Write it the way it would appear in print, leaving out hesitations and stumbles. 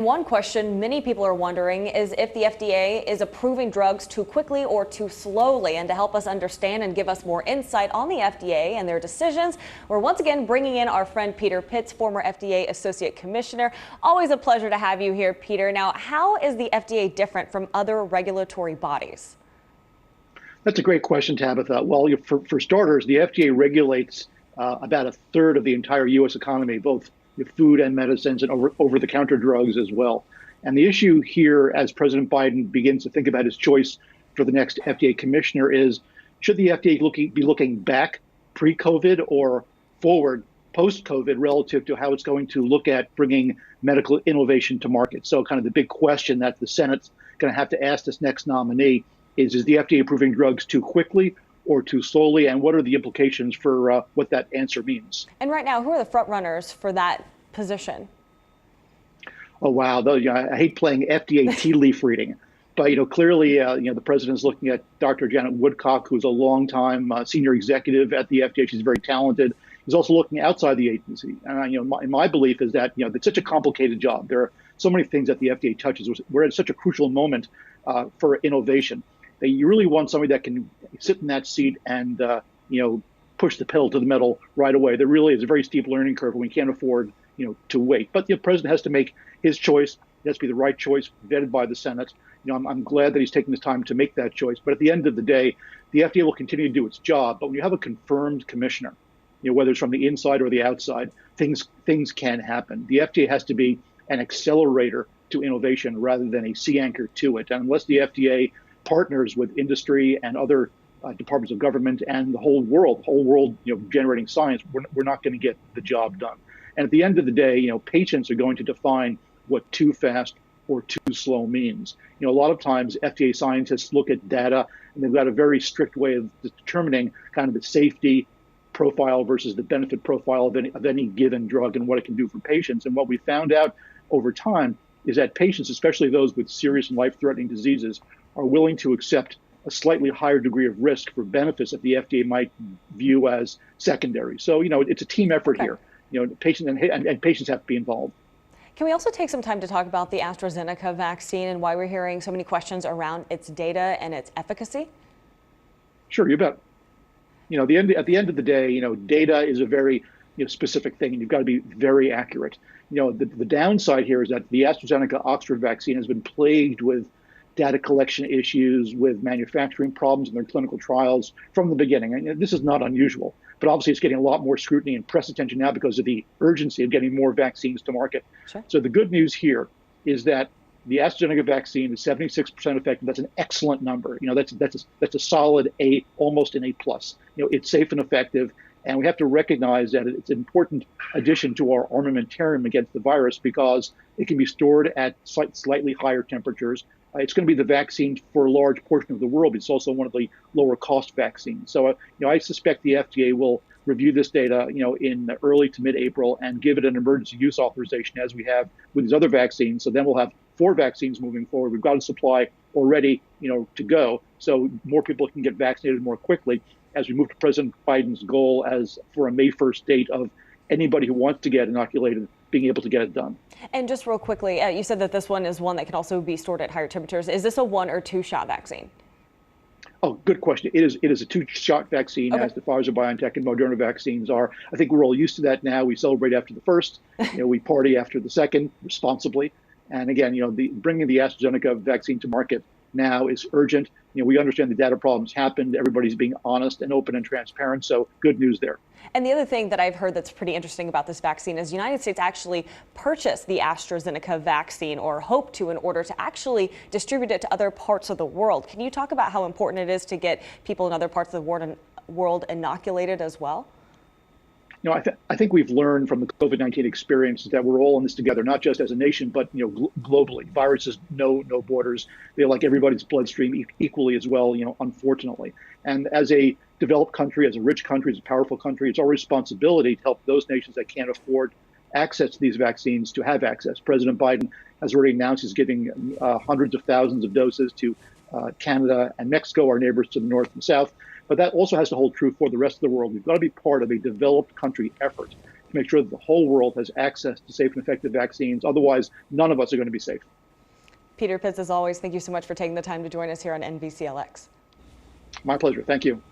One question many people are wondering is if the FDA is approving drugs too quickly or too slowly. And to help us understand and give us more insight on the FDA and their decisions, we're once again bringing in our friend Peter Pitts, former FDA Associate Commissioner. Always a pleasure to have you here, Peter. Now, how is the FDA different from other regulatory bodies? That's a great question, Tabitha. Well, for starters, the FDA regulates about a third of the entire U.S. economy, both food and medicines and over-the-counter drugs as well. And the issue here, as President Biden begins to think about his choice for the next FDA commissioner, is should the FDA be looking back pre-COVID or forward post-COVID relative to how it's going to look at bringing medical innovation to market? So kind of the big question that the Senate's going to have to ask this next nominee is the FDA approving drugs too quickly or too slowly, and what are the implications for what that answer means? And right now, who are the front runners for that position? Oh, wow. I hate playing FDA tea leaf reading. But, clearly, the president's looking at Dr. Janet Woodcock, who's a longtime senior executive at the FDA. She's very talented. He's also looking outside the agency. And, my belief is that, it's such a complicated job. There are so many things that the FDA touches. We're at such a crucial moment for innovation that you really want somebody that can sit in that seat and, push the pedal to the metal right away. There really is a very steep learning curve, and we can't afford, to wait. But the president has to make his choice. It has to be the right choice, vetted by the Senate. I'm glad that he's taking this time to make that choice. But at the end of the day, the FDA will continue to do its job. But when you have a confirmed commissioner, whether it's from the inside or the outside, things can happen. The FDA has to be an accelerator to innovation rather than a sea anchor to it. And unless the FDA partners with industry and other departments of government and the whole world, generating science, we're not going to get the job done. And at the end of the day, patients are going to define what too fast or too slow means. A lot of times FDA scientists look at data and they've got a very strict way of determining kind of the safety profile versus the benefit profile of any given drug and what it can do for patients. And what we found out over time is that patients, especially those with serious and life-threatening diseases, are willing to accept a slightly higher degree of risk for benefits that the FDA might view as secondary. So, it's a team effort here. Patients and patients have to be involved. Can we also take some time to talk about the AstraZeneca vaccine and why we're hearing so many questions around its data and its efficacy? Sure, you bet. At the end of the day, data is a very specific thing, and you've got to be very accurate. The downside here is that the AstraZeneca Oxford vaccine has been plagued with data collection issues, with manufacturing problems in their clinical trials from the beginning. And this is not unusual, but obviously it's getting a lot more scrutiny and press attention now because of the urgency of getting more vaccines to market. Sure. So the good news here is that the AstraZeneca vaccine is 76% effective. That's an excellent number. That's a solid A, almost an A+. It's safe and effective. And we have to recognize that it's an important addition to our armamentarium against the virus because it can be stored at slightly higher temperatures. It's going to be the vaccine for a large portion of the world, but it's also one of the lower cost vaccines. So, I suspect the FDA will review this data, in early to mid-April and give it an emergency use authorization as we have with these other vaccines. So then we'll have 4 vaccines moving forward. We've got a supply already, to go. So more people can get vaccinated more quickly as we move to President Biden's goal as for a May 1st date of anybody who wants to get inoculated being able to get it done. And just real quickly, you said that this one is one that can also be stored at higher temperatures. Is this a 1 or 2 shot vaccine? Oh, good question. It is a 2-shot vaccine, okay, as the Pfizer, BioNTech, and Moderna vaccines are. I think we're all used to that now. We celebrate after the first, we party after the second responsibly. And again, bringing the AstraZeneca vaccine to market now is urgent. We understand the data problems happened. Everybody's being honest and open and transparent. So good news there. And the other thing that I've heard that's pretty interesting about this vaccine is the United States actually purchased the AstraZeneca vaccine or hope to in order to actually distribute it to other parts of the world. Can you talk about how important it is to get people in other parts of the world inoculated as well? I think we've learned from the COVID-19 experience that we're all in this together, not just as a nation, but globally. Viruses know no borders. They're like everybody's bloodstream equally as well, unfortunately. And as a developed country, as a rich country, as a powerful country, it's our responsibility to help those nations that can't afford access to these vaccines to have access. President Biden has already announced he's giving hundreds of thousands of doses to Canada and Mexico, our neighbors to the north and south. But that also has to hold true for the rest of the world. We've got to be part of a developed country effort to make sure that the whole world has access to safe and effective vaccines. Otherwise, none of us are going to be safe. Peter Pitts, as always, thank you so much for taking the time to join us here on NBCLX. My pleasure. Thank you.